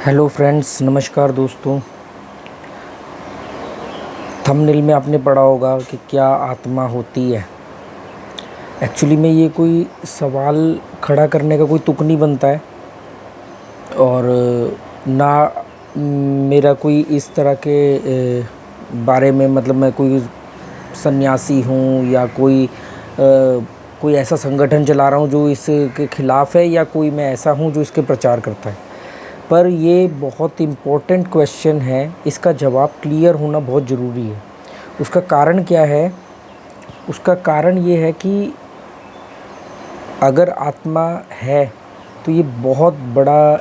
Hello friends, नमस्कार दोस्तों। Thumbnail में आपने पढ़ा होगा कि क्या आत्मा होती है। एक्चुअली में ये कोई सवाल खड़ा करने का कोई तुक नहीं बनता है और ना मेरा कोई इस तरह के बारे में मतलब मैं कोई सन्यासी हूँ या कोई ऐसा संगठन चला रहा हूँ जो इसके ख़िलाफ़ है या कोई मैं ऐसा हूँ जो इसके प्रचार करता है। पर ये बहुत इम्पोर्टेंट क्वेश्चन है, इसका जवाब क्लियर होना बहुत ज़रूरी है। उसका कारण क्या है? उसका कारण ये है कि अगर आत्मा है तो ये बहुत बड़ा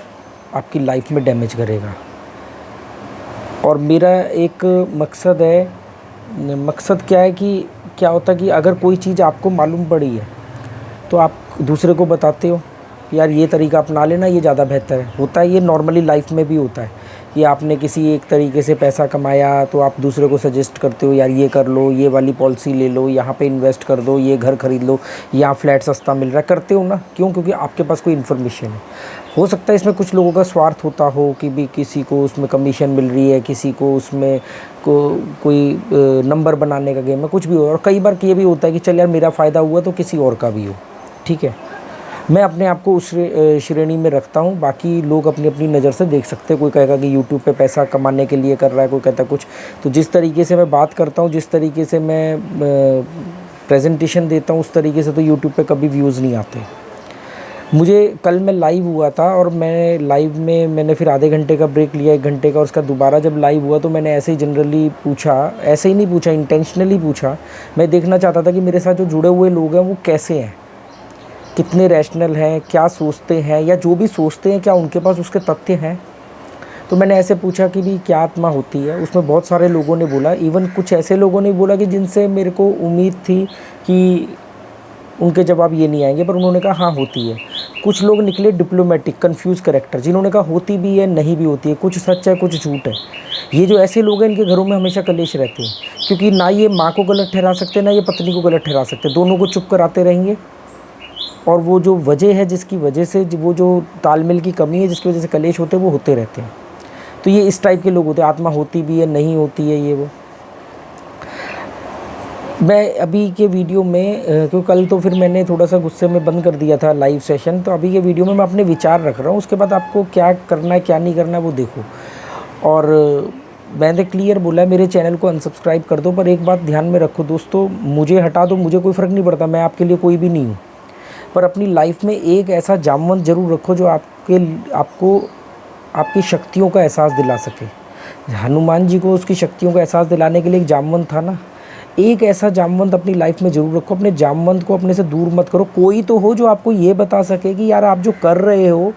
आपकी लाइफ में डैमेज करेगा। और मेरा एक मकसद क्या है कि क्या होता है कि अगर कोई चीज़ आपको मालूम पड़ी है तो आप दूसरे को बताते हो यार ये तरीका अपना लेना, ये ज़्यादा बेहतर है। होता है, ये नॉर्मली लाइफ में भी होता है कि आपने किसी एक तरीके से पैसा कमाया तो आप दूसरे को सजेस्ट करते हो यार ये कर लो, ये वाली पॉलिसी ले लो, यहाँ पे इन्वेस्ट कर दो, ये घर खरीद लो, यहाँ फ्लैट सस्ता मिल रहा है। करते हो ना, क्यों? क्योंकि आपके पास कोई इन्फॉर्मेशन है। हो सकता है इसमें कुछ लोगों का स्वार्थ होता हो कि भी किसी को उसमें कमीशन मिल रही है, किसी को उसमें कोई नंबर बनाने का गेम है, कुछ भी हो। और कई बार ये भी होता है कि चल यार मेरा फ़ायदा हुआ तो किसी और का भी हो। ठीक है, मैं अपने आप को उस श्रेणी में रखता हूँ। बाकी लोग अपनी अपनी नज़र से देख सकते हैं। कोई कहेगा कि यूट्यूब पे पैसा कमाने के लिए कर रहा है, कोई कहता है कुछ। तो जिस तरीके से मैं बात करता हूँ, जिस तरीके से मैं प्रेजेंटेशन देता हूँ, उस तरीके से तो यूट्यूब पे कभी व्यूज़ नहीं आते। कल मैं लाइव हुआ था और मैंने फिर आधे घंटे का ब्रेक लिया, 1 घंटे का, और उसका दोबारा जब लाइव हुआ तो मैंने ऐसे ही जनरली पूछा, ऐसे ही नहीं पूछा, इंटेंशनली पूछा। मैं देखना चाहता था कि मेरे साथ जो जुड़े हुए लोग हैं वो कैसे हैं, कितने रैशनल हैं, क्या सोचते हैं, या जो भी सोचते हैं क्या उनके पास उसके तथ्य हैं। तो मैंने ऐसे पूछा कि भी क्या आत्मा होती है। उसमें बहुत सारे लोगों ने बोला, इवन कुछ ऐसे लोगों ने बोला कि जिनसे मेरे को उम्मीद थी कि उनके जवाब ये नहीं आएंगे, पर उन्होंने कहा हाँ होती है। कुछ लोग निकले डिप्लोमेटिक, कंफ्यूज करेक्टर, जिन्होंने कहा होती भी है, नहीं भी होती है, कुछ सच है, कुछ झूठ है। ये जो ऐसे लोग हैं इनके घरों में हमेशा कलेश रहते हैं, क्योंकि ना ये माँ को गलत ठहरा सकते, ना ये पत्नी को गलत ठहरा सकते, दोनों को चुप कराते रहेंगे। और वो जो वजह है जिसकी वजह से वो जो तालमेल की कमी है जिसकी वजह से कलेश होते हैं वो होते रहते हैं। तो ये इस टाइप के लोग होते हैं। आत्मा होती भी है, नहीं होती है, ये वो। मैं अभी के वीडियो में क्योंकि कल तो फिर मैंने थोड़ा सा गुस्से में बंद कर दिया था लाइव सेशन, तो अभी के वीडियो में मैं अपने विचार रख रहा हूँ। उसके बाद आपको क्या करना है क्या नहीं करना है वो देखो। और मैंने क्लियर बोला है मेरे चैनल को अनसब्सक्राइब कर दो, पर एक बात ध्यान में रखो दोस्तों, मुझे हटा दो, मुझे कोई फ़र्क नहीं पड़ता, मैं आपके लिए कोई भी नहीं हूँ। पर अपनी लाइफ में एक ऐसा जामवंत ज़रूर रखो जो आपको आपकी शक्तियों का एहसास दिला सके। हनुमान जी को उसकी शक्तियों का एहसास दिलाने के लिए एक जामवंत था ना। एक ऐसा जामवंत अपनी लाइफ में ज़रूर रखो। अपने जामवंत को अपने से दूर मत करो। कोई तो हो जो आपको ये बता सके कि यार आप जो कर रहे हो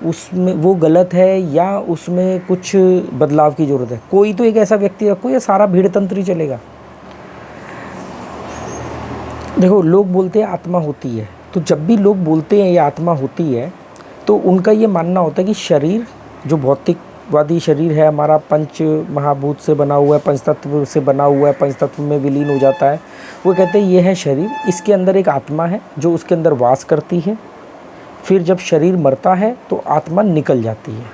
उसमें वो गलत है या उसमें कुछ बदलाव की ज़रूरत है। कोई तो एक ऐसा व्यक्ति रखो, या सारा भीड़ तंत्र ही चलेगा। देखो, लोग बोलते हैं आत्मा होती है, तो जब भी लोग बोलते हैं ये आत्मा होती है तो उनका ये मानना होता है कि शरीर जो भौतिकवादी शरीर है हमारा, पंच महाभूत से बना हुआ है, पंचतत्व से बना हुआ है, पंचतत्व में विलीन हो जाता है। वो कहते हैं ये है शरीर, इसके अंदर एक आत्मा है जो उसके अंदर वास करती है। फिर जब शरीर मरता है तो आत्मा निकल जाती है।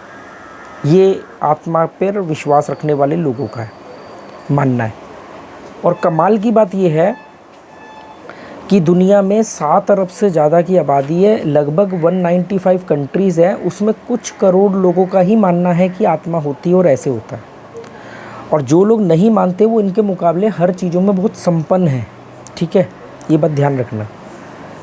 ये आत्मा पर विश्वास रखने वाले लोगों का मानना है। और कमाल की बात ये है कि दुनिया में 7 अरब से ज़्यादा की आबादी है, लगभग 195 कंट्रीज़ हैं, उसमें कुछ करोड़ लोगों का ही मानना है कि आत्मा होती है और ऐसे होता है। और जो लोग नहीं मानते वो इनके मुकाबले हर चीज़ों में बहुत संपन्न हैं। ठीक है, ये बात ध्यान रखना।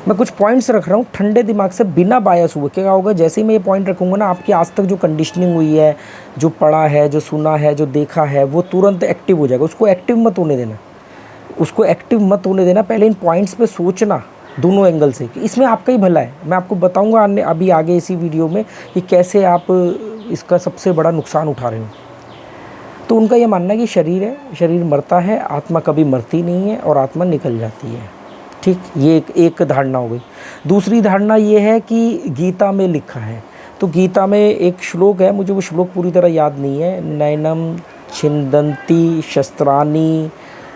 मैं कुछ पॉइंट्स रख रहा हूँ ठंडे दिमाग से, बिना बायस हुए। क्या होगा, जैसे ही मैं ये पॉइंट रखूँगा ना, आपकी आज तक जो कंडीशनिंग हुई है, जो पढ़ा है, जो सुना है, जो देखा है, वो तुरंत एक्टिव हो जाएगा। उसको एक्टिव मत होने देना। पहले इन पॉइंट्स पे सोचना दोनों एंगल से कि इसमें आपका ही भला है। मैं आपको बताऊंगा अभी आगे इसी वीडियो में कि कैसे आप इसका सबसे बड़ा नुकसान उठा रहे हो। तो उनका ये मानना है कि शरीर है, शरीर मरता है, आत्मा कभी मरती नहीं है और आत्मा निकल जाती है। ठीक, ये एक धारणा हो गई। दूसरी धारणा ये है कि गीता में लिखा है। तो गीता में एक श्लोक है, मुझे वो श्लोक पूरी तरह याद नहीं है। नैनम छिंदन्ति शस्त्राणी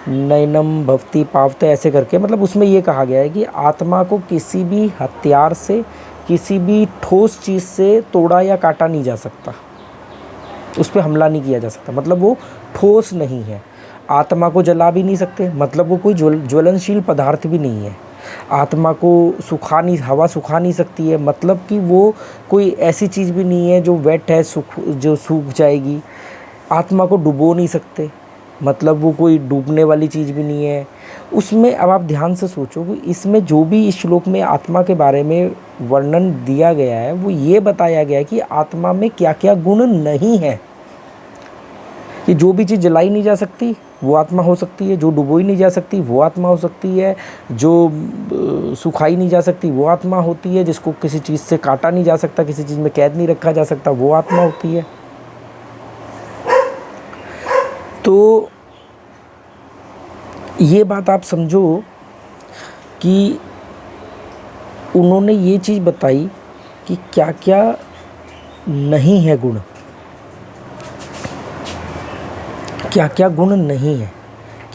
नैनम भवति पावते, ऐसे करके, मतलब उसमें ये कहा गया है कि आत्मा को किसी भी हथियार से, किसी भी ठोस चीज़ से तोड़ा या काटा नहीं जा सकता। उस पर हमला नहीं किया जा सकता, मतलब वो ठोस नहीं है। आत्मा को जला भी नहीं सकते, मतलब वो कोई ज्वलनशील पदार्थ भी नहीं है। आत्मा को हवा सुखा नहीं सकती है, मतलब कि वो कोई ऐसी चीज़ भी नहीं है जो वेट है, जो सूख जाएगी। आत्मा को डुबो नहीं सकते, मतलब वो कोई डूबने वाली चीज़ भी नहीं है उसमें। अब आप ध्यान से सोचो कि इसमें जो भी इस श्लोक में आत्मा के बारे में वर्णन दिया गया है, वो ये बताया गया है कि आत्मा में क्या क्या गुण नहीं है। कि जो भी चीज़ जलाई नहीं जा सकती वो आत्मा हो सकती है, जो डुबोई नहीं जा सकती वो आत्मा हो सकती है, जो सुखाई नहीं जा सकती वो आत्मा होती है, जिसको किसी चीज़ से काटा नहीं जा सकता, किसी चीज़ में कैद नहीं रखा जा सकता, वो आत्मा होती है। तो ये बात आप समझो कि उन्होंने ये चीज़ बताई कि क्या क्या नहीं है गुण, क्या क्या गुण नहीं है।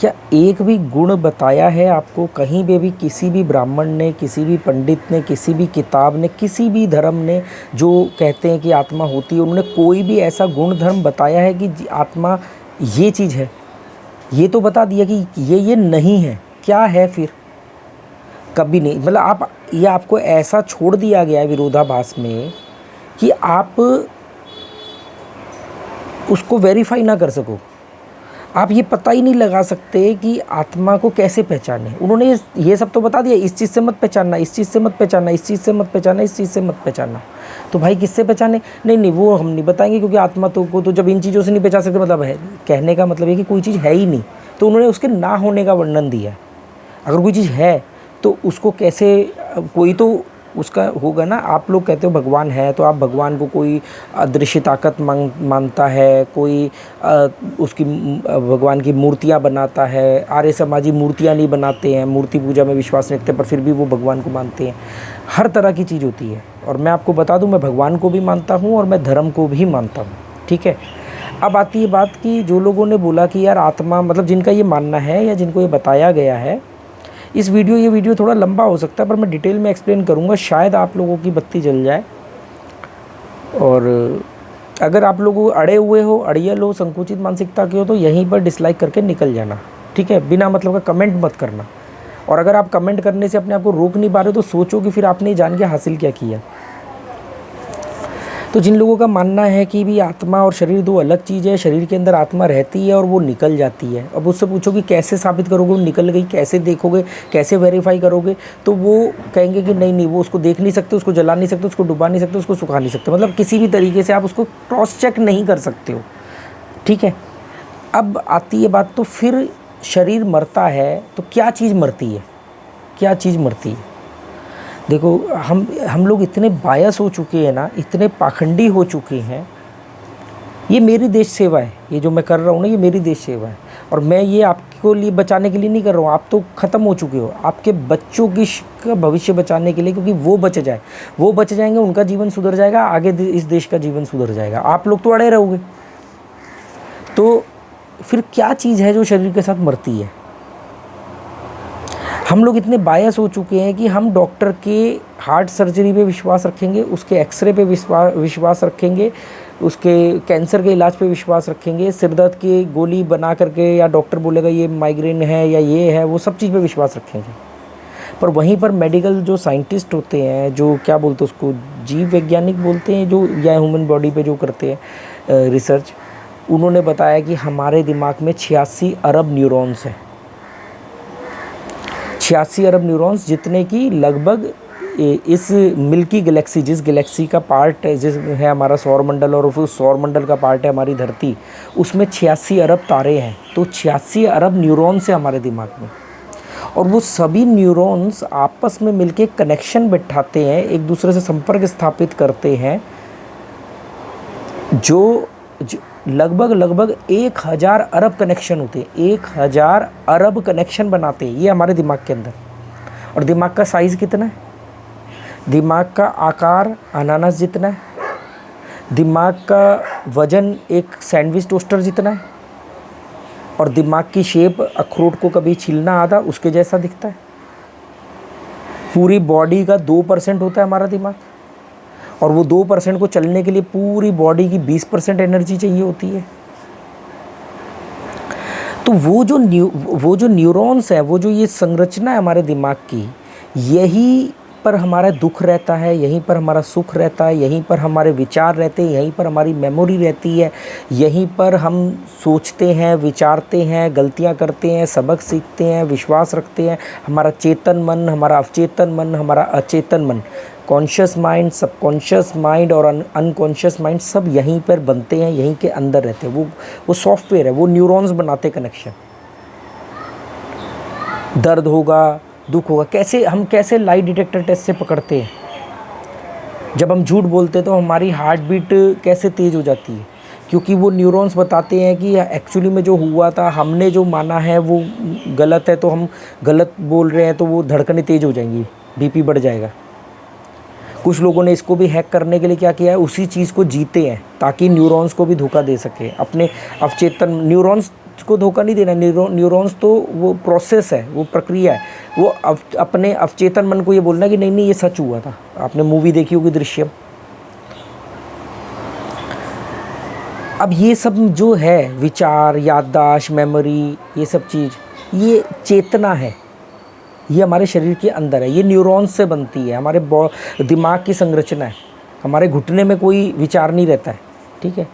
क्या एक भी गुण बताया है आपको कहीं पे भी, किसी भी ब्राह्मण ने, किसी भी पंडित ने, किसी भी किताब ने, किसी भी धर्म ने जो कहते हैं कि आत्मा होती है, उन्होंने कोई भी ऐसा गुण धर्म बताया है कि आत्मा ये चीज़ है? ये तो बता दिया कि ये नहीं है, क्या है फिर? कभी नहीं। मतलब ये आपको ऐसा छोड़ दिया गया है विरोधाभास में कि आप उसको वेरीफाई ना कर सको। आप ये पता ही नहीं लगा सकते कि आत्मा को कैसे पहचाने। उन्होंने ये सब तो बता दिया, इस चीज़ से मत पहचानना, इस चीज़ से मत पहचानना, इस चीज़ से मत पहचानना, इस चीज़ से मत पहचानना। तो भाई किससे पहचाने? नहीं, वो हम नहीं बताएंगे, क्योंकि आत्मा को तो जब इन चीज़ों से नहीं पहचान सकते, मतलब है कहने का मतलब है कि कोई चीज़ है ही नहीं, तो उन्होंने उसके ना होने का वर्णन दिया। अगर कोई चीज़ है तो उसको कैसे, कोई तो उसका होगा ना। आप लोग कहते हो भगवान है, तो आप भगवान को कोई अदृश्य ताकत मानता है, कोई उसकी भगवान की मूर्तियाँ बनाता है। आर्य समाजी मूर्तियाँ नहीं बनाते हैं, मूर्ति पूजा में विश्वास नहीं रखते, पर फिर भी वो भगवान को मानते हैं। हर तरह की चीज़ होती है। और मैं आपको बता दूं, मैं भगवान को भी मानता हूँ और मैं धर्म को भी मानता हूँ, ठीक है। अब आती है बात कि जो लोगों ने बोला कि यार आत्मा, मतलब जिनका ये मानना है या जिनको ये बताया गया है, ये वीडियो थोड़ा लंबा हो सकता है, पर मैं डिटेल में एक्सप्लेन करूँगा, शायद आप लोगों की बत्ती जल जाए। और अगर आप लोग अड़े हुए हो, अड़ियल हो, संकुचित मानसिकता के हो, तो यहीं पर डिसलाइक करके निकल जाना, ठीक है। बिना मतलब का कमेंट मत करना। और अगर आप कमेंट करने से अपने आप को रोक नहीं पा रहे हो, तो सोचो कि फिर आपने जान के हासिल क्या किया। तो जिन लोगों का मानना है कि भी आत्मा और शरीर दो अलग चीज़ है, शरीर के अंदर आत्मा रहती है और वो निकल जाती है। अब उससे पूछो कि कैसे साबित करोगे वो निकल गई, कैसे देखोगे, कैसे वेरीफाई करोगे, तो वो कहेंगे कि नहीं, वो उसको देख नहीं सकते, उसको जला नहीं सकते, उसको डुबा नहीं सकते, उसको सुखा नहीं सकते, मतलब किसी भी तरीके से आप उसको क्रॉस चेक नहीं कर सकते हो, ठीक है। अब आती है बात, तो फिर शरीर मरता है तो क्या चीज़ मरती है, क्या चीज़ मरती है? देखो, हम लोग इतने बायस हो चुके हैं ना, इतने पाखंडी हो चुके हैं। ये मेरी देश सेवा है, ये जो मैं कर रहा हूँ ना, ये मेरी देश सेवा है। और मैं ये आपको लिए बचाने के लिए नहीं कर रहा हूँ, आप तो ख़त्म हो चुके हो, आपके बच्चों का भविष्य बचाने के लिए, क्योंकि वो बच जाए, वो बच जाएंगे, उनका जीवन सुधर जाएगा, आगे इस देश का जीवन सुधर जाएगा। आप लोग तो अड़े रहोगे। तो फिर क्या चीज़ है जो शरीर के साथ मरती है? हम लोग इतने बायस हो चुके हैं कि हम डॉक्टर के हार्ट सर्जरी पे विश्वास रखेंगे, उसके एक्सरे पे विश्वास रखेंगे, उसके कैंसर के इलाज पे विश्वास रखेंगे, सिर दर्द की गोली बना करके, या डॉक्टर बोलेगा ये माइग्रेन है या ये है, वो सब चीज़ पे विश्वास रखेंगे। पर वहीं पर मेडिकल जो साइंटिस्ट होते हैं, जो क्या बोलते हैं उसको, जीव वैज्ञानिक बोलते हैं, जो या ह्यूमन बॉडी पे जो करते हैं रिसर्च, उन्होंने बताया कि हमारे दिमाग में 86 अरब न्यूरॉन्स हैं। 86 अरब न्यूरॉन्स, जितने की लगभग इस मिल्की गैलेक्सी, जिस गैलेक्सी का पार्ट है, जिस है हमारा सौरमंडल, और उस सौरमंडल का पार्ट है हमारी धरती, उसमें 86 अरब तारे हैं। तो 86 अरब न्यूरॉन्स हैं हमारे दिमाग में, और वो सभी न्यूरॉन्स आपस में मिलके कनेक्शन बिठाते हैं, एक दूसरे से संपर्क स्थापित करते हैं, जो लगभग 1000 अरब कनेक्शन होते हैं, 1000 अरब कनेक्शन बनाते हैं ये हमारे दिमाग के अंदर। और दिमाग का साइज़ कितना है? दिमाग का आकार अनानास जितना है, दिमाग का वजन एक सैंडविच टोस्टर जितना है, और दिमाग की शेप अखरोट को कभी छीलना आधा उसके जैसा दिखता है। पूरी बॉडी का 2% होता है हमारा दिमाग, और वो 2% को चलने के लिए पूरी बॉडी की 20% एनर्जी चाहिए होती है। तो वो जो न्यूरॉन्स है, वो जो ये संरचना है हमारे दिमाग की, यहीं पर हमारा दुख रहता है, यहीं पर हमारा सुख रहता है, यहीं पर हमारे विचार रहते हैं, यहीं पर हमारी मेमोरी रहती है, यहीं पर हम सोचते हैं, विचारते हैं, गलतियां करते हैं, सबक सीखते हैं, विश्वास रखते हैं। हमारा चेतन मन, हमारा अवचेतन मन, हमारा अचेतन मन, कॉन्शियस माइंड, सबकॉन्शियस माइंड और अनकॉन्शियस माइंड सब यहीं पर बनते हैं, यहीं के अंदर रहते हैं। वो सॉफ्टवेयर है, वो न्यूरॉन्स बनाते कनेक्शन। दर्द होगा, दुख होगा, कैसे लाई डिटेक्टर टेस्ट से पकड़ते हैं। जब हम झूठ बोलते हैं तो हमारी हार्ट बीट कैसे तेज़ हो जाती है, क्योंकि वो न्यूरॉन्स बताते हैं कि एक्चुअली में जो हुआ था, हमने जो माना है वो गलत है, तो हम गलत बोल रहे हैं, तो वो धड़कनें तेज़ हो जाएंगी, बीपी बढ़ जाएगा। कुछ लोगों ने इसको भी हैक करने के लिए क्या किया है, उसी चीज़ को जीते हैं ताकि न्यूरॉन्स को भी धोखा दे सके। अपने अवचेतन न्यूरॉन्स को धोखा नहीं देना। न्यूरॉन्स तो वो प्रोसेस है, वो प्रक्रिया है। वो अपने अवचेतन मन को ये बोलना कि नहीं ये सच हुआ था। आपने मूवी देखी होगी दृश्यम। अब ये सब जो है विचार, याददाश्त, मेमोरी, ये सब चीज़, ये चेतना है, ये हमारे शरीर के अंदर है, ये न्यूरॉन्स से बनती है, हमारे दिमाग की संरचना है। हमारे घुटने में कोई विचार नहीं रहता है, ठीक है।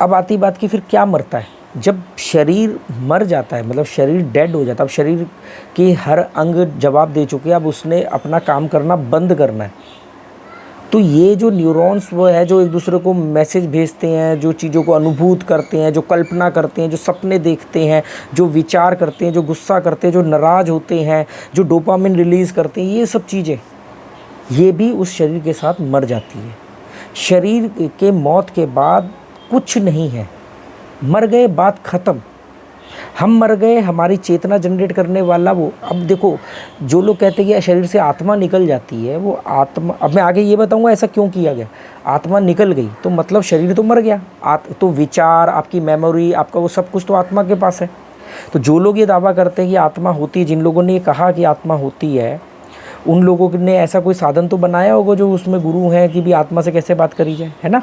अब आती बात कि फिर क्या मरता है। जब शरीर मर जाता है, मतलब शरीर डेड हो जाता है, अब शरीर के हर अंग जवाब दे चुके हैं, अब उसने अपना काम करना बंद करना है। तो ये जो न्यूरॉन्स वो है जो एक दूसरे को मैसेज भेजते हैं, जो चीज़ों को अनुभूत करते हैं, जो कल्पना करते हैं, जो सपने देखते हैं, जो विचार करते हैं, जो गुस्सा करते हैं, जो नाराज़ होते हैं, जो डोपामिन रिलीज़ करते हैं, ये सब चीज़ें ये भी उस शरीर के साथ मर जाती है। शरीर के मौत के बाद कुछ नहीं है, मर गए, बात ख़त्म। हम मर गए, हमारी चेतना जनरेट करने वाला वो। अब देखो, जो लोग कहते हैं कि शरीर से आत्मा निकल जाती है, वो आत्मा, अब मैं आगे ये बताऊंगा ऐसा क्यों किया गया। आत्मा निकल गई तो मतलब शरीर तो मर गया। तो विचार, आपकी मेमोरी, आपका वो सब कुछ तो आत्मा के पास है। तो जो लोग ये दावा करते हैं कि आत्मा होती है, जिन लोगों ने ये कहा कि आत्मा होती है, उन लोगों ने ऐसा कोई साधन तो बनाया होगा जो उसमें गुरु हैं कि भी आत्मा से कैसे बात करी जाए, है ना।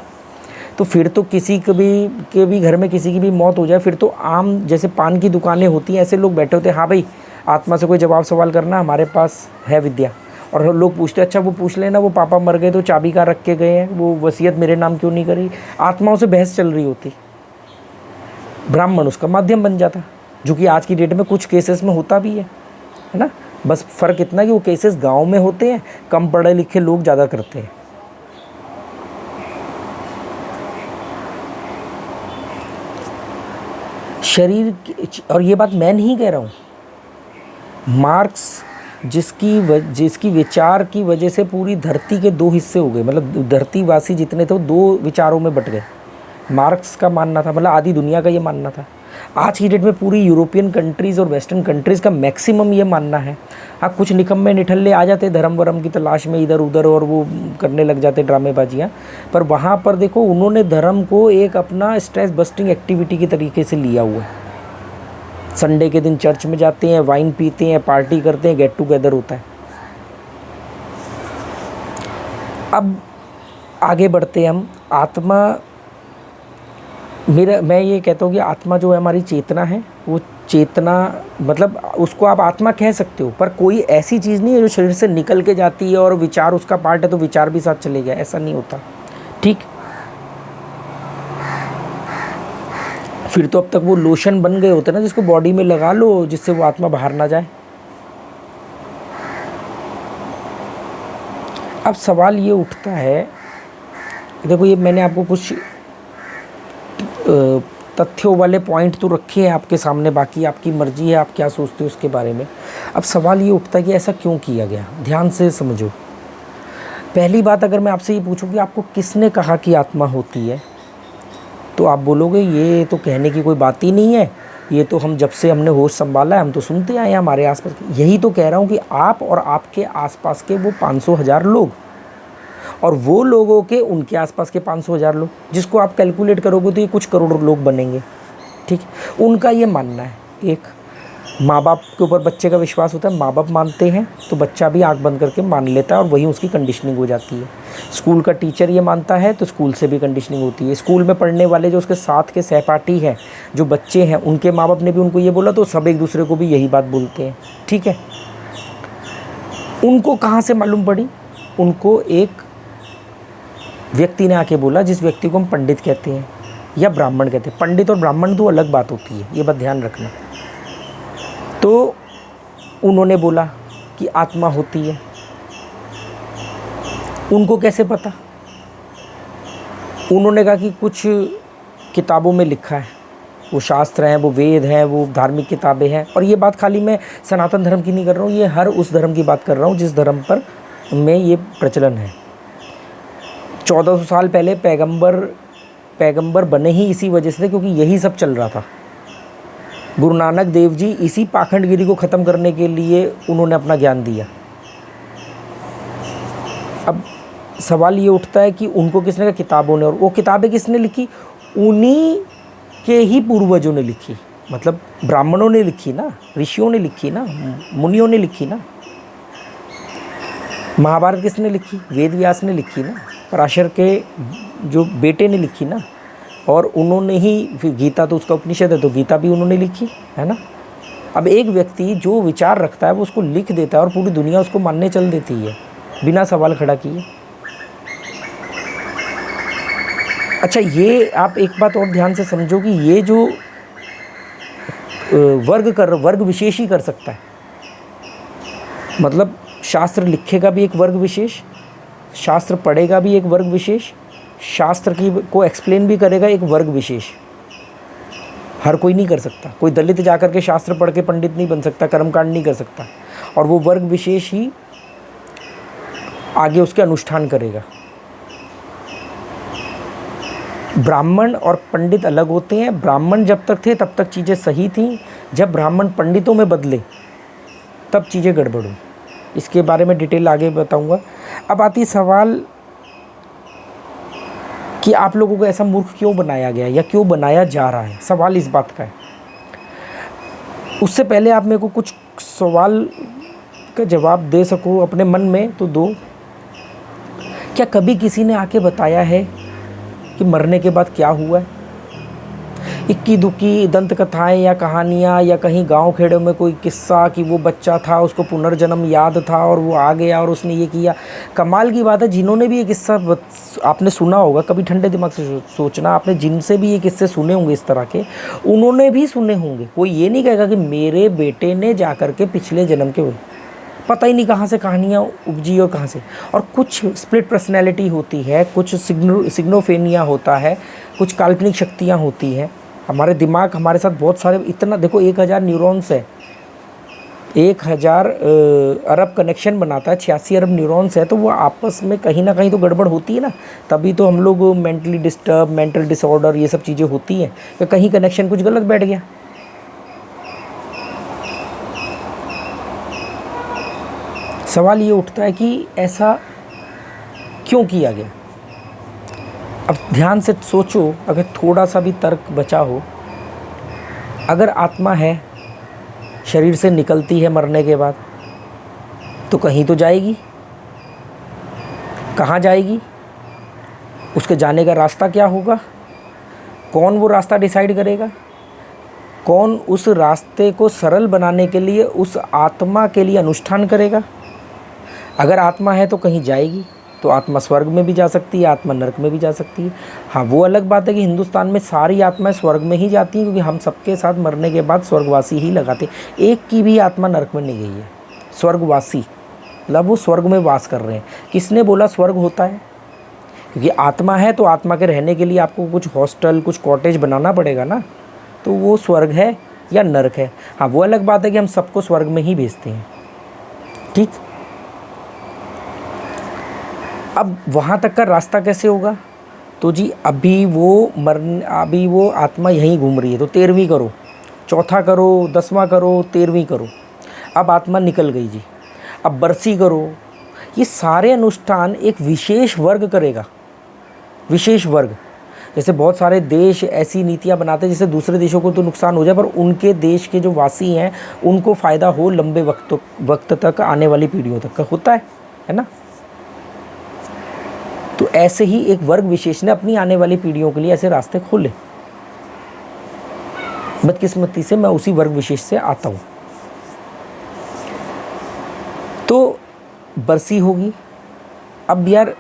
तो फिर तो किसी के भी घर में किसी की भी मौत हो जाए, फिर तो आम जैसे पान की दुकानें होती हैं, ऐसे लोग बैठे होते हैं, हाँ भाई आत्मा से कोई जवाब सवाल करना, हमारे पास है विद्या। और लोग पूछते अच्छा वो पूछ लेना, वो पापा मर गए तो चाबी कहाँ रख के गए हैं, वो वसीयत मेरे नाम क्यों नहीं करी। आत्माओं से बहस चल रही होती, ब्राह्मण उसका माध्यम बन जाता, जो कि आज की डेट में कुछ केसेस में होता भी है ना। बस फ़र्क इतना कि वो केसेस गाँव में होते हैं, कम पढ़े लिखे लोग ज़्यादा करते हैं। शरीर, और ये बात मैं नहीं कह रहा हूँ, मार्क्स जिसकी विचार की वजह से पूरी धरती के 2 हिस्से हो गए, मतलब धरतीवासी जितने थे वो 2 विचारों में बट गए। मार्क्स का मानना था, मतलब आधी दुनिया का ये मानना था। आज की डेट में पूरी यूरोपियन कंट्रीज़ और वेस्टर्न कंट्रीज़ का मैक्सिमम ये मानना है। हाँ, कुछ निकम्मे निठल्ले आ जाते धर्म वरम की तलाश में इधर उधर, और वो करने लग जाते ड्रामेबाजियाँ। पर वहाँ पर देखो, उन्होंने धर्म को एक अपना स्ट्रेस बस्टिंग एक्टिविटी के तरीके से लिया हुआ है। संडे के दिन चर्च में जाते हैं, वाइन पीते हैं, पार्टी करते हैं, गेट टुगेदर होता है। अब आगे बढ़ते हैं हम। आत्मा, मैं ये कहता हूँ कि आत्मा जो है हमारी चेतना है, वो चेतना मतलब उसको आप आत्मा कह सकते हो, पर कोई ऐसी चीज़ नहीं है जो शरीर से निकल के जाती है और विचार उसका पार्ट है तो विचार भी साथ चले गए, ऐसा नहीं होता, ठीक। फिर तो अब तक वो लोशन बन गए होते ना, जिसको बॉडी में लगा लो, जिससे वो आत्मा बाहर ना जाए। अब सवाल ये उठता है, देखो ये मैंने आपको कुछ तथ्यों वाले पॉइंट तो रखे हैं आपके सामने, बाकी आपकी मर्जी है आप क्या सोचते हो उसके बारे में। अब सवाल ये उठता है कि ऐसा क्यों किया गया। ध्यान से समझो। पहली बात, अगर मैं आपसे ये पूछूं कि आपको किसने कहा कि आत्मा होती है, तो आप बोलोगे ये तो कहने की कोई बात ही नहीं है, ये तो हम जब से हमने होश संभाला है हम तो सुनते आए हैं हमारे आसपास। यही तो कह रहा हूँ कि आप और आपके आसपास के वो 500,000 लोग, और वो लोगों के उनके आसपास के 500,000 लोग, जिसको आप कैलकुलेट करोगे तो ये कुछ करोड़ लोग बनेंगे, ठीक। उनका ये मानना है। एक माँ बाप के ऊपर बच्चे का विश्वास होता है, माँ बाप मानते हैं तो बच्चा भी आंख बंद करके मान लेता है और वही उसकी कंडीशनिंग हो जाती है। स्कूल का टीचर ये मानता है तो स्कूल से भी कंडीशनिंग होती है। स्कूल में पढ़ने वाले जो उसके साथ के सहपाठी हैं, जो बच्चे हैं, उनके माँ बाप ने भी उनको ये बोला तो सब एक दूसरे को भी यही बात बोलते हैं। ठीक है, उनको कहाँ से मालूम पड़ी? उनको एक व्यक्ति ने आके बोला, जिस व्यक्ति को हम पंडित कहते हैं या ब्राह्मण कहते हैं। पंडित और ब्राह्मण दो अलग बात होती है, ये बात ध्यान रखना। तो उन्होंने बोला कि आत्मा होती है। उनको कैसे पता? उन्होंने कहा कि कुछ किताबों में लिखा है, वो शास्त्र हैं, वो वेद हैं, वो धार्मिक किताबें हैं। और ये बात खाली मैं सनातन धर्म की नहीं कर रहा हूँ, ये हर उस धर्म की बात कर रहा हूँ जिस धर्म पर में ये प्रचलन है। 1400 साल पहले पैगंबर बने ही इसी वजह से थे, क्योंकि यही सब चल रहा था। गुरु नानक देव जी इसी पाखंडगिरी को ख़त्म करने के लिए उन्होंने अपना ज्ञान दिया। अब सवाल ये उठता है कि उनको किसने कहा? किताबों ने। और वो किताबें किसने लिखी? उन्हीं के ही पूर्वजों ने लिखी, मतलब ब्राह्मणों ने लिखी ना, ऋषियों ने लिखी ना, मुनियों ने लिखी ना। महाभारत किसने लिखी? वेद व्यास ने लिखी ना, पराशर के जो बेटे ने लिखी ना। और उन्होंने ही फिर गीता, तो उसका उपनिषद है, तो गीता भी उन्होंने लिखी है ना। अब एक व्यक्ति जो विचार रखता है वो उसको लिख देता है और पूरी दुनिया उसको मानने चल देती है बिना सवाल खड़ा किए। अच्छा, ये आप एक बात और ध्यान से समझो कि ये जो वर्ग विशेष ही कर सकता है। मतलब शास्त्र लिखेगा भी एक वर्ग विशेष, शास्त्र पढ़ेगा भी एक वर्ग विशेष, शास्त्र की को एक्सप्लेन भी करेगा एक वर्ग विशेष। हर कोई नहीं कर सकता। कोई दलित जाकर के शास्त्र पढ़ के पंडित नहीं बन सकता, कर्मकांड नहीं कर सकता, और वो वर्ग विशेष ही आगे उसके अनुष्ठान करेगा। ब्राह्मण और पंडित अलग होते हैं। ब्राह्मण जब तक थे तब तक चीज़ें सही थीं, जब ब्राह्मण पंडितों में बदले तब चीज़ें गड़बड़ हुई। इसके बारे में डिटेल आगे बताऊंगा। अब आती सवाल कि आप लोगों को ऐसा मूर्ख क्यों बनाया गया या क्यों बनाया जा रहा है। सवाल इस बात का है। उससे पहले आप मेरे को कुछ सवाल का जवाब दे सको अपने मन में तो दो। क्या कभी किसी ने आके बताया है कि मरने के बाद क्या हुआ है? इक्की दुक्की दंत कथाएँ या कहानियाँ या कहीं गांव खेड़ों में कोई किस्सा कि वो बच्चा था, उसको पुनर्जन्म याद था और वो आ गया और उसने ये किया। कमाल की बात है, जिन्होंने भी ये किस्सा आपने सुना होगा, कभी ठंडे दिमाग से सोचना, आपने जिनसे भी ये किस्से सुने होंगे इस तरह के, उन्होंने भी सुने होंगे। कोई ये नहीं कहेगा कि मेरे बेटे ने जा कर के पिछले जन्म के हुए, पता ही नहीं कहाँ से कहानियाँ उपजी और कहाँ से। और कुछ स्प्लिट पर्सनैलिटी होती है, कुछ सिग्नोफेनिया होता है, कुछ काल्पनिक शक्तियाँ होती हैं। हमारे दिमाग हमारे साथ बहुत सारे, इतना देखो 1000 न्यूरॉन्स है, 1000 अरब कनेक्शन बनाता है, 86 अरब न्यूरॉन्स है, तो वो आपस में कहीं ना कहीं तो गड़बड़ होती है ना। तभी तो हम लोग मेंटली डिस्टर्ब, मेंटल डिसऑर्डर, ये सब चीज़ें होती हैं कि कहीं कनेक्शन कुछ गलत बैठ गया। सवाल ये उठता है कि ऐसा क्यों किया गया। अब ध्यान से सोचो, अगर थोड़ा सा भी तर्क बचा हो, अगर आत्मा है, शरीर से निकलती है मरने के बाद, तो कहीं तो जाएगी। कहाँ जाएगी? उसके जाने का रास्ता क्या होगा? कौन वो रास्ता डिसाइड करेगा? कौन उस रास्ते को सरल बनाने के लिए उस आत्मा के लिए अनुष्ठान करेगा? अगर आत्मा है तो कहीं जाएगी, तो आत्मा स्वर्ग में भी जा सकती है, आत्मा नरक में भी जा सकती है। हाँ, वो अलग बात है कि हिंदुस्तान में सारी आत्माएं स्वर्ग में ही जाती हैं, क्योंकि हम सबके साथ मरने के बाद स्वर्गवासी ही लगाते हैं। एक की भी आत्मा नरक में नहीं गई है। स्वर्गवासी मतलब वो स्वर्ग में वास कर रहे हैं। किसने बोला स्वर्ग होता है? क्योंकि आत्मा है तो आत्मा के रहने के लिए आपको कुछ हॉस्टल, कुछ कॉटेज बनाना पड़ेगा ना, तो वो स्वर्ग है या नरक है। हाँ, वो अलग बात है कि हम सबको स्वर्ग में ही भेजते हैं। ठीक, अब वहाँ तक का रास्ता कैसे होगा? तो जी अभी वो आत्मा यहीं घूम रही है, तो 13वीं करो, चौथा करो, 10वां करो, 13वीं करो। अब आत्मा निकल गई जी, अब बरसी करो। ये सारे अनुष्ठान एक विशेष वर्ग करेगा, विशेष वर्ग। जैसे बहुत सारे देश ऐसी नीतियाँ बनाते हैं जिससे दूसरे देशों को तो नुकसान हो जाए, पर उनके देश के जो वासी हैं उनको फ़ायदा हो लंबे वक्त तक, आने वाली पीढ़ियों तक का होता है ना। तो ऐसे ही एक वर्ग विशेष ने अपनी आने वाली पीढ़ियों के लिए ऐसे रास्ते खोले। बदकिस्मती से मैं उसी वर्ग विशेष से आता हूँ। तो बरसी होगी, अब यार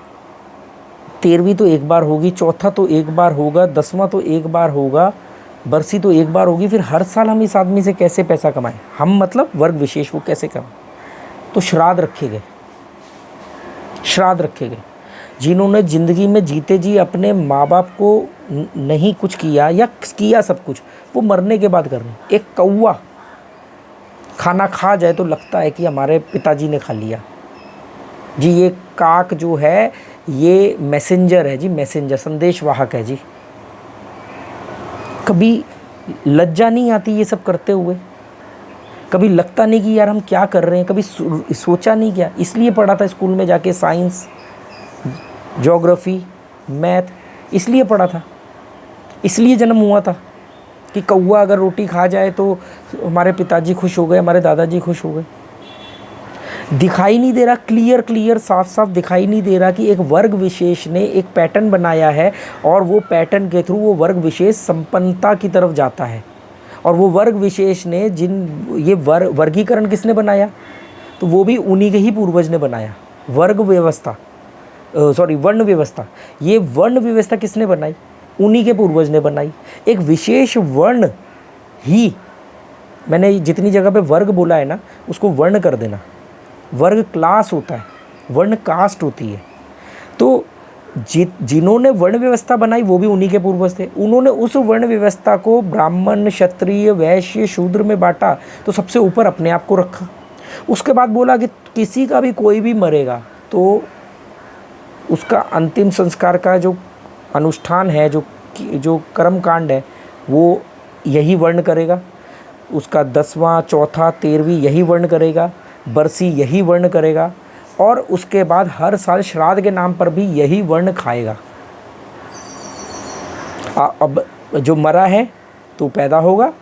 13वीं तो एक बार होगी, चौथा तो एक बार होगा, 10वां तो एक बार होगा, बरसी तो एक बार होगी। फिर हर साल हम इस आदमी से कैसे पैसा कमाएं, हम मतलब वर्ग विशेष वो कैसे कमाएं। तो श्राद्ध रखे गए, श्राद्ध रखे गए। जिन्होंने ज़िंदगी में जीते जी अपने माँ बाप को नहीं कुछ किया या किया सब कुछ, वो मरने के बाद कर रहे हैं। एक कौवा खाना खा जाए तो लगता है कि हमारे पिताजी ने खा लिया जी। ये काक जो है ये मैसेंजर है जी, मैसेंजर, संदेशवाहक है जी। कभी लज्जा नहीं आती ये सब करते हुए? कभी लगता नहीं कि यार हम क्या कर रहे हैं? कभी सोचा नहीं क्या? इसलिए पढ़ा था स्कूल में जाके साइंस, ज्योग्राफी, मैथ, इसलिए पढ़ा था, इसलिए जन्म हुआ था कि कौवा अगर रोटी खा जाए तो हमारे पिताजी खुश हो गए, हमारे दादाजी खुश हो गए। दिखाई नहीं दे रहा, क्लियर साफ साफ दिखाई नहीं दे रहा कि एक वर्ग विशेष ने एक पैटर्न बनाया है और वो पैटर्न के थ्रू वो वर्ग विशेष संपन्नता की तरफ जाता है। और वो वर्ग विशेष ने ये वर्गीकरण किसने बनाया? तो वो भी उन्हीं के ही पूर्वज ने बनाया। वर्ग व्यवस्था, वर्ण व्यवस्था, ये वर्ण व्यवस्था किसने बनाई? उन्हीं के पूर्वज ने बनाई। एक विशेष वर्ण ही, मैंने जितनी जगह पे वर्ग बोला है ना उसको वर्ण कर देना। वर्ग क्लास होता है, वर्ण कास्ट होती है। तो जिन्होंने वर्ण व्यवस्था बनाई वो भी उन्हीं के पूर्वज थे। उन्होंने उस वर्ण व्यवस्था को ब्राह्मण, क्षत्रिय, वैश्य, शूद्र में बांटा, तो सबसे ऊपर अपने आप को रखा। उसके बाद बोला कि किसी का भी कोई भी मरेगा तो उसका अंतिम संस्कार का जो अनुष्ठान है, जो कर्म कांड है, वो यही वर्ण करेगा। उसका 10वां, चौथा, 13वीं यही वर्ण करेगा, बरसी यही वर्ण करेगा, और उसके बाद हर साल श्राद्ध के नाम पर भी यही वर्ण खाएगा। अब जो मरा है तो पैदा होगा,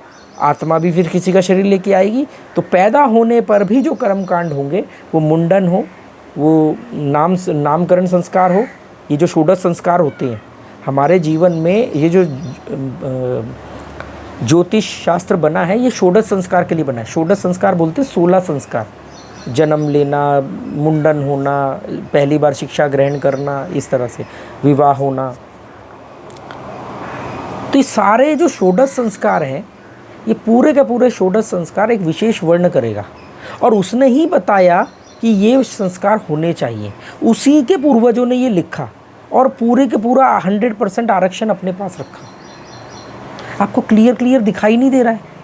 आत्मा भी फिर किसी का शरीर लेके आएगी। तो पैदा होने पर भी जो कर्म कांड होंगे, वो मुंडन हो, वो नामकरण संस्कार हो, ये जो षोडश संस्कार होते हैं हमारे जीवन में, ये जो ज्योतिष शास्त्र बना है ये षोडश संस्कार के लिए बना है। षोडश संस्कार बोलते हैं 16 संस्कार, जन्म लेना, मुंडन होना, पहली बार शिक्षा ग्रहण करना, इस तरह से विवाह होना। तो ये सारे जो षोडश संस्कार हैं, ये पूरे के पूरे षोडश संस्कार एक विशेष वर्ण करेगा। और उसने ही बताया कि ये संस्कार होने चाहिए, उसी के पूर्वजों ने ये लिखा और पूरे के पूरा 100% आरक्षण अपने पास रखा। आपको क्लियर दिखाई नहीं दे रहा है?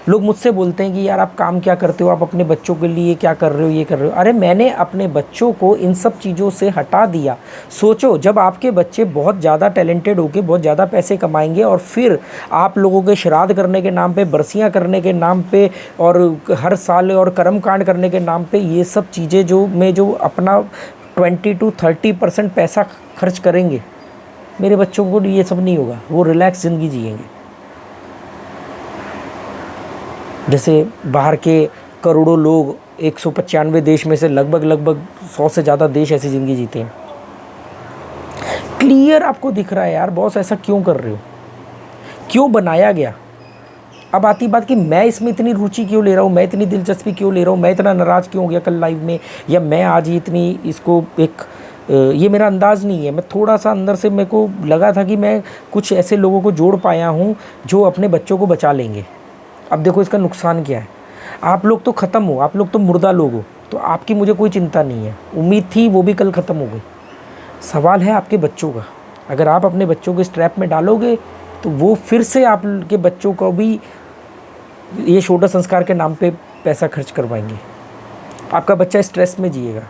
लोग मुझसे बोलते हैं कि यार आप काम क्या करते हो, आप अपने बच्चों के लिए क्या कर रहे हो, ये कर रहे हो। अरे मैंने अपने बच्चों को इन सब चीज़ों से हटा दिया। सोचो, जब आपके बच्चे बहुत ज़्यादा टैलेंटेड होके बहुत ज़्यादा पैसे कमाएंगे और फिर आप लोगों के श्राद्ध करने के नाम पे, बरसियां करने के नाम पे और हर साल और कर्म कांड करने के नाम पे ये सब चीज़ें जो अपना 20 to 30% पैसा खर्च करेंगे, मेरे बच्चों को ये सब नहीं होगा। वो रिलैक्स ज़िंदगी जिएंगे। जैसे बाहर के करोड़ों लोग 195 देश में से लगभग 100 से ज़्यादा देश ऐसी ज़िंदगी जीते हैं। क्लियर आपको दिख रहा है यार बॉस, ऐसा क्यों कर रहे हो, क्यों बनाया गया? अब आती बात कि मैं इसमें इतनी रुचि क्यों ले रहा हूँ, मैं इतनी दिलचस्पी क्यों ले रहा हूँ, मैं इतना नाराज़ क्यों हो गया कल लाइव में, या मैं आज ही इतनी इसको ये मेरा अंदाज़ नहीं है। मैं थोड़ा सा अंदर से मेरे को लगा था कि मैं कुछ ऐसे लोगों को जोड़ पाया हूँ जो अपने बच्चों को बचा लेंगे। अब देखो इसका नुकसान क्या है, आप लोग तो ख़त्म हो, आप लोग तो मुर्दा लोग हो, तो आपकी मुझे कोई चिंता नहीं है। उम्मीद थी वो भी कल ख़त्म हो गई। सवाल है आपके बच्चों का। अगर आप अपने बच्चों को इस ट्रैप में डालोगे तो वो फिर से आपके बच्चों को भी ये षोडश संस्कार के नाम पे पैसा खर्च करवाएंगे। आपका बच्चा स्ट्रेस में जिएगा।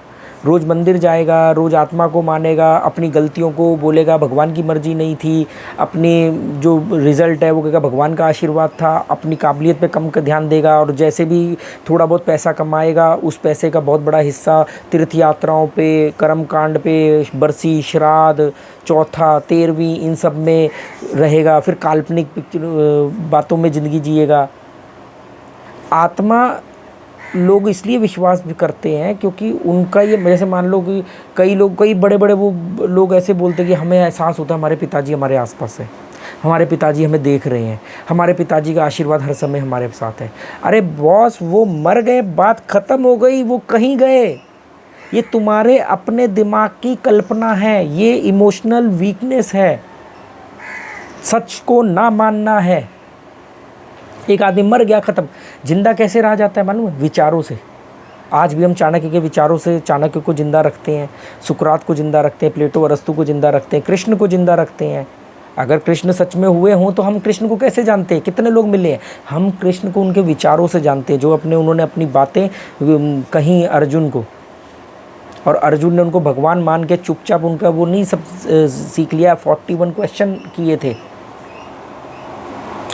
रोज़ मंदिर जाएगा, रोज़ आत्मा को मानेगा, अपनी गलतियों को बोलेगा भगवान की मर्ज़ी नहीं थी, अपनी जो रिज़ल्ट है वो कहेगा भगवान का आशीर्वाद था, अपनी काबिलियत पे कम का ध्यान देगा, और जैसे भी थोड़ा बहुत पैसा कमाएगा उस पैसे का बहुत बड़ा हिस्सा तीर्थ यात्राओं पे, कर्म कांड पे, बरसी, श्राद्ध, चौथा, 13वीं, इन सब में रहेगा। फिर काल्पनिक बातों में ज़िंदगी जिएगा। आत्मा लोग इसलिए विश्वास भी करते हैं क्योंकि उनका ये, जैसे मान लो कि कई बड़े बड़े वो लोग ऐसे बोलते हैं कि हमें एहसास होता है हमारे पिताजी हमारे आसपास है, हमारे पिताजी हमें देख रहे हैं, हमारे पिताजी का आशीर्वाद हर समय हमारे साथ है। अरे बॉस, वो मर गए, बात ख़त्म हो गई, वो कहीं गए। ये तुम्हारे अपने दिमाग की कल्पना है, ये इमोशनल वीकनेस है, सच को ना मानना है। एक आदमी मर गया, ख़त्म। जिंदा कैसे रहा जाता है मालूम है? विचारों से। आज भी हम चाणक्य के विचारों से चाणक्य को ज़िंदा रखते हैं, सुकरात को ज़िंदा रखते हैं, प्लेटो अरस्तु को ज़िंदा रखते हैं, कृष्ण को ज़िंदा रखते हैं। अगर कृष्ण सच में हुए हों तो हम कृष्ण को कैसे जानते हैं? कितने लोग मिले हैं? हम कृष्ण को उनके विचारों से जानते हैं, जो उन्होंने अपनी बातें कहीं अर्जुन को, और अर्जुन ने उनको भगवान मान के चुपचाप उनका वो नहीं सब सीख लिया। 41 क्वेश्चन किए थे।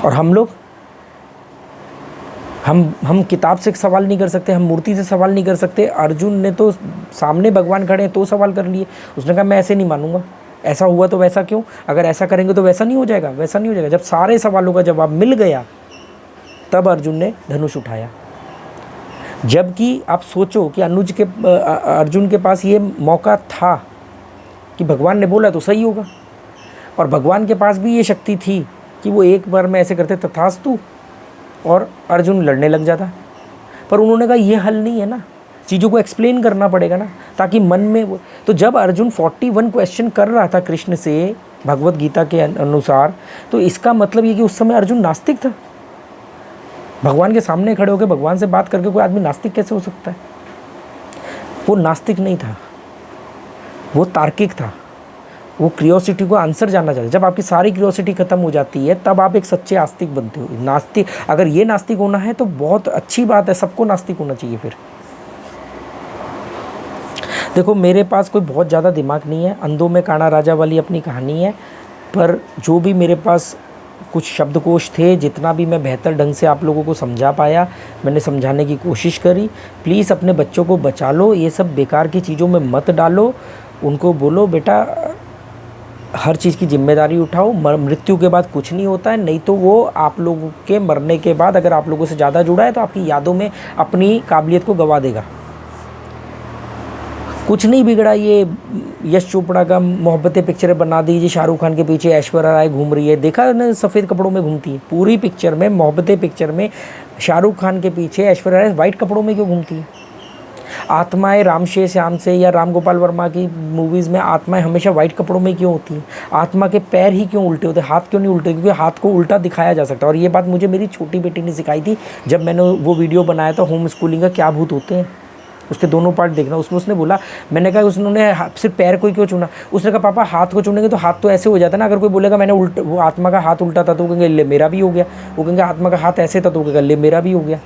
और हम लोग, हम किताब से सवाल नहीं कर सकते, हम मूर्ति से सवाल नहीं कर सकते। अर्जुन ने तो सामने भगवान खड़े हैं तो सवाल कर लिए। उसने कहा मैं ऐसे नहीं मानूंगा, ऐसा हुआ तो वैसा क्यों, अगर ऐसा करेंगे तो वैसा नहीं हो जाएगा, वैसा नहीं हो जाएगा। जब सारे सवालों का जवाब मिल गया तब अर्जुन ने धनुष उठाया। जबकि आप सोचो कि अर्जुन के पास ये मौका था कि भगवान ने बोला तो सही होगा, और भगवान के पास भी ये शक्ति थी कि वो एक बार में ऐसे करते तथास्तु और अर्जुन लड़ने लग जाता। पर उन्होंने कहा ये हल नहीं है ना, चीज़ों को एक्सप्लेन करना पड़ेगा ना, ताकि मन में वो। तो जब अर्जुन 41 क्वेश्चन कर रहा था कृष्ण से भगवत गीता के अनुसार, तो इसका मतलब ये कि उस समय अर्जुन नास्तिक था। भगवान के सामने खड़े होकर भगवान से बात करके कोई आदमी नास्तिक कैसे हो सकता है? वो नास्तिक नहीं था, वो तार्किक था। वो क्रियोसिटी को आंसर जानना चाहते। जब आपकी सारी क्रियोसिटी खत्म हो जाती है तब आप एक सच्चे आस्तिक बनते हो। नास्तिक, अगर ये नास्तिक होना है तो बहुत अच्छी बात है, सबको नास्तिक होना चाहिए। फिर देखो, मेरे पास कोई बहुत ज़्यादा दिमाग नहीं है, अंधों में काना राजा वाली अपनी कहानी है। पर जो भी मेरे पास कुछ शब्दकोश थे, जितना भी मैं बेहतर ढंग से आप लोगों को समझा पाया, मैंने समझाने की कोशिश करी। प्लीज़ अपने बच्चों को बचा लो, ये सब बेकार की चीज़ों में मत डालो। उनको बोलो बेटा हर चीज़ की जिम्मेदारी उठाओ, मृत्यु के बाद कुछ नहीं होता है। नहीं तो वो आप लोगों के मरने के बाद अगर आप लोगों से ज़्यादा जुड़ा है तो आपकी यादों में अपनी काबिलियत को गवा देगा। कुछ नहीं बिगड़ा। ये यश चोपड़ा का मोहब्बतें पिक्चरें बना दीजिए, शाहरुख खान के पीछे ऐश्वर्या राय घूम रही है, देखा ना सफ़ेद कपड़ों में घूमती है। पूरी पिक्चर में, मोहब्बतें पिक्चर में शाहरुख खान के पीछे ऐश्वर्या राय वाइट कपड़ों में क्यों घूमती है? आत्माएं रामशे श्याम से या राम गोपाल वर्मा की मूवीज़ में आत्माएं हमेशा वाइट कपड़ों में क्यों होती हैं? आत्मा के पैर ही क्यों उल्टे होते हैं, हाथ क्यों नहीं उल्टे? क्योंकि हाथ को उल्टा दिखाया जा सकता है। और ये बात मुझे मेरी छोटी बेटी ने सिखाई थी जब मैंने वो वीडियो बनाया था होम स्कूलिंग का, क्या भूत होते हैं, उसके दोनों पार्ट देखना। उसमें उसने बोला, मैंने कहा उन्होंने सिर्फ पैर को ही क्यों चुना? उसने कहा पापा हाथ को चुनेंगे तो हाथ तो ऐसे हो जाता है ना। अगर कोई बोलेगा मैंने उल्टा, वो आत्मा का हाथ उल्टा था तो वो कहेंगे ले मेरा भी हो गया। वो कहेंगे आत्मा का हाथ ऐसे था तो वो कहेंगे ले मेरा भी हो गया।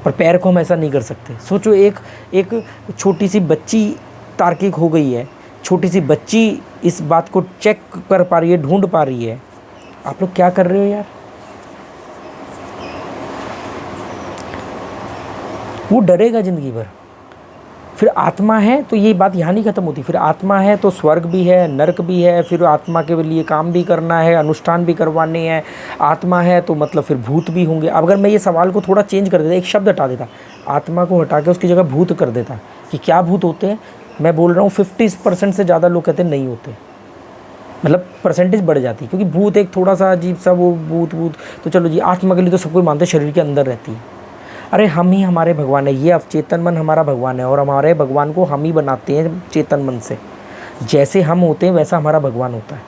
पर पैर को हम ऐसा नहीं कर सकते। सोचो, एक छोटी सी बच्ची तार्किक हो गई है, छोटी सी बच्ची इस बात को चेक कर पा रही है, ढूंढ पा रही है। आप लोग क्या कर रहे हो यार? वो डरेगा ज़िंदगी भर। फिर आत्मा है तो ये बात यहाँ नहीं ख़त्म होती। फिर आत्मा है तो स्वर्ग भी है, नरक भी है, फिर आत्मा के लिए काम भी करना है, अनुष्ठान भी करवाने हैं। आत्मा है तो मतलब फिर भूत भी होंगे। अब अगर मैं ये सवाल को थोड़ा चेंज कर देता, एक शब्द हटा देता, आत्मा को हटा के उसकी जगह भूत कर देता कि क्या भूत होते हैं, मैं बोल रहा हूँ 50% से ज़्यादा लोग कहते हैं नहीं होते। मतलब परसेंटेज बढ़ जाती है, क्योंकि भूत एक थोड़ा सा अजीब सा वो भूत तो चलो जी, आत्मा के लिए तो सब कोई मानते शरीर के अंदर रहती है। अरे हम ही हमारे भगवान है, ये अवचेतन मन हमारा भगवान है, और हमारे भगवान को हम ही बनाते हैं चेतन मन से। जैसे हम होते हैं वैसा हमारा भगवान होता है।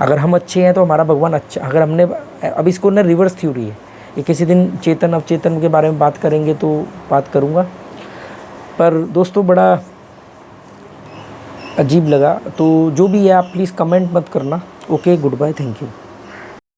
अगर हम अच्छे हैं तो हमारा भगवान अच्छा। अगर हमने, अब इसको ना रिवर्स थ्योरी है, ये किसी दिन चेतन अवचेतन के बारे में बात करेंगे तो बात करूँगा। पर दोस्तों बड़ा अजीब लगा, तो जो भी है आप प्लीज़ कमेंट मत करना। Okay, goodbye, thank you.